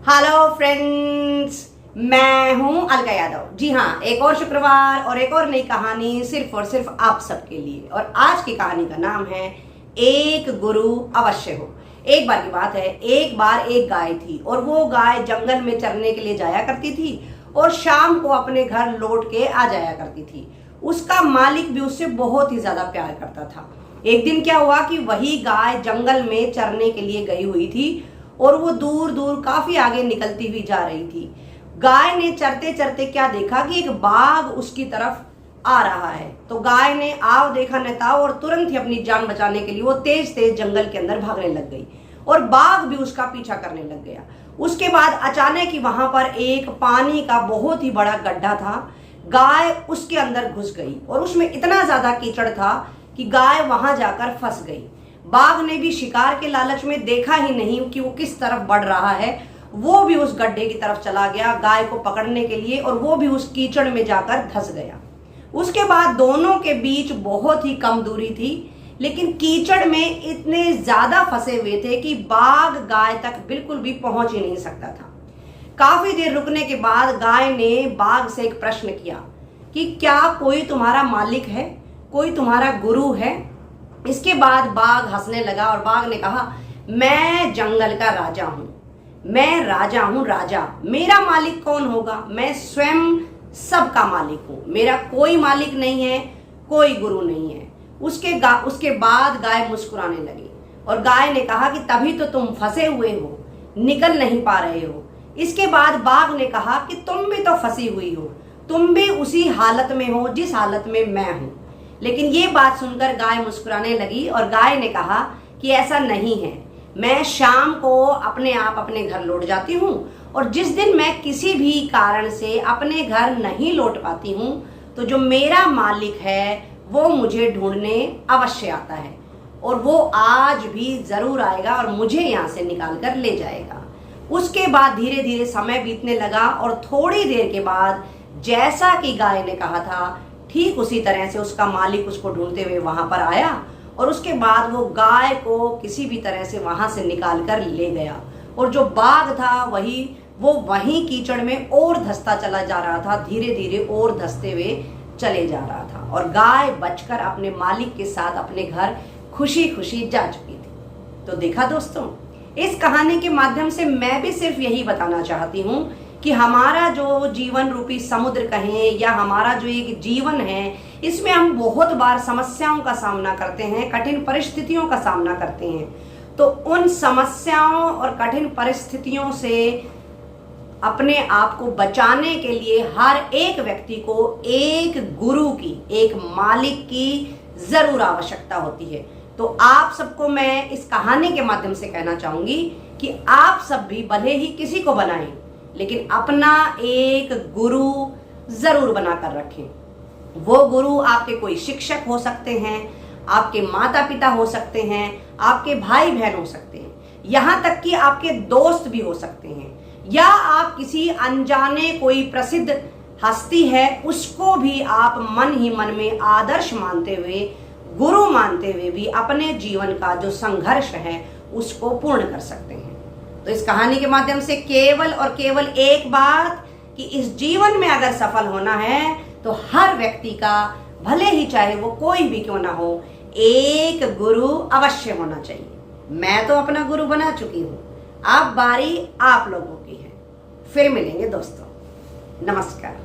Hello friends, मैं हूं अलका यादव। जी हाँ, एक और शुक्रवार और एक और नई कहानी सिर्फ और सिर्फ आप सबके लिए। और आज की कहानी का नाम है एक गुरु अवश्य हो। एक बार की बात है, एक बार एक गाय थी और वो गाय जंगल में चरने के लिए जाया करती थी और शाम को अपने घर लौट के आ जाया करती थी। उसका मालिक भी उससे बहुत ही ज्यादा प्यार करता था। एक दिन क्या हुआ कि वही गाय जंगल में चरने के लिए गई हुई थी और वो दूर दूर काफी आगे निकलती हुई जा रही थी। गाय ने चरते चरते क्या देखा कि एक बाघ उसकी तरफ आ रहा है। तो गाय ने आव देखा न ताव और तुरंत ही अपनी जान बचाने के लिए वो तेज तेज जंगल के अंदर भागने लग गई और बाघ भी उसका पीछा करने लग गया। उसके बाद अचानक ही वहां पर एक पानी का बहुत ही बड़ा गड्ढा था। गाय उसके अंदर घुस गई और उसमें इतना ज्यादा कीचड़ था कि गाय वहां जाकर फंस गई। बाघ ने भी शिकार के लालच में देखा ही नहीं कि वो किस तरफ बढ़ रहा है, वो भी उस गड्ढे की तरफ चला गया गाय को पकड़ने के लिए और वो भी उस कीचड़ में जाकर धंस गया। उसके बाद दोनों के बीच बहुत ही कम दूरी थी, लेकिन कीचड़ में इतने ज्यादा फंसे हुए थे कि बाघ गाय तक बिल्कुल भी पहुंच ही नहीं सकता था। काफी देर रुकने के बाद गाय ने बाघ से एक प्रश्न किया कि क्या कोई तुम्हारा मालिक है, कोई तुम्हारा गुरु है? इसके बाद बाघ हंसने लगा और बाघ ने कहा, मैं जंगल का राजा हूं, मैं राजा हूं, राजा। मेरा मालिक कौन होगा? मैं स्वयं सबका मालिक हूं, मेरा कोई मालिक नहीं है, कोई गुरु नहीं है। उसके बाद गाय मुस्कुराने लगी और गाय ने कहा कि तभी तो तुम फंसे हुए हो, निकल नहीं पा रहे हो। इसके बाद बाघ ने कहा कि तुम भी तो फंसी हुई हो, तुम भी उसी हालत में हो जिस हालत में मैं हूं। लेकिन ये बात सुनकर गाय मुस्कुराने लगी और गाय ने कहा कि ऐसा नहीं है, मैं शाम को अपने आप अपने घर लौट जाती हूँ और जिस दिन मैं किसी भी कारण से अपने घर नहीं लौट पाती हूँ तो जो मेरा मालिक है वो मुझे ढूंढने अवश्य आता है और वो आज भी जरूर आएगा और मुझे यहाँ से निकाल कर ले जाएगा। उसके बाद धीरे धीरे समय बीतने लगा और थोड़ी देर के बाद जैसा कि गाय ने कहा था ठीक उसी तरह से उसका मालिक उसको ढूंढते हुए वहां पर आया और उसके बाद वो गाय को किसी भी तरह से वहां से निकाल कर ले गया। और जो बाघ था वहीं कीचड़ में और धंसता चला जा रहा था, धीरे धीरे और धंसते हुए चले जा रहा था और गाय बचकर अपने मालिक के साथ अपने घर खुशी खुशी जा चुकी थी। तो देखा दोस्तों, इस कहानी के माध्यम से मैं भी सिर्फ यही बताना चाहती हूँ कि हमारा जो जीवन रूपी समुद्र कहें या हमारा जो एक जीवन है, इसमें हम बहुत बार समस्याओं का सामना करते हैं, कठिन परिस्थितियों का सामना करते हैं। तो उन समस्याओं और कठिन परिस्थितियों से अपने आप को बचाने के लिए हर एक व्यक्ति को एक गुरु की, एक मालिक की जरूर आवश्यकता होती है। तो आप सबको मैं इस कहानी के माध्यम से कहना चाहूंगी कि आप सब भी भले ही किसी को बनाएं, लेकिन अपना एक गुरु जरूर बनाकर रखें। वो गुरु आपके कोई शिक्षक हो सकते हैं, आपके माता पिता हो सकते हैं, आपके भाई बहन हो सकते हैं, यहाँ तक कि आपके दोस्त भी हो सकते हैं, या आप किसी अनजाने कोई प्रसिद्ध हस्ती है उसको भी आप मन ही मन में आदर्श मानते हुए, गुरु मानते हुए भी अपने जीवन का जो संघर्ष है उसको पूर्ण कर सकते हैं। तो इस कहानी के माध्यम से केवल और केवल एक बात कि इस जीवन में अगर सफल होना है तो हर व्यक्ति का, भले ही चाहे वो कोई भी क्यों ना हो, एक गुरु अवश्य होना चाहिए। मैं तो अपना गुरु बना चुकी हूँ, अब बारी आप लोगों की है। फिर मिलेंगे दोस्तों, नमस्कार।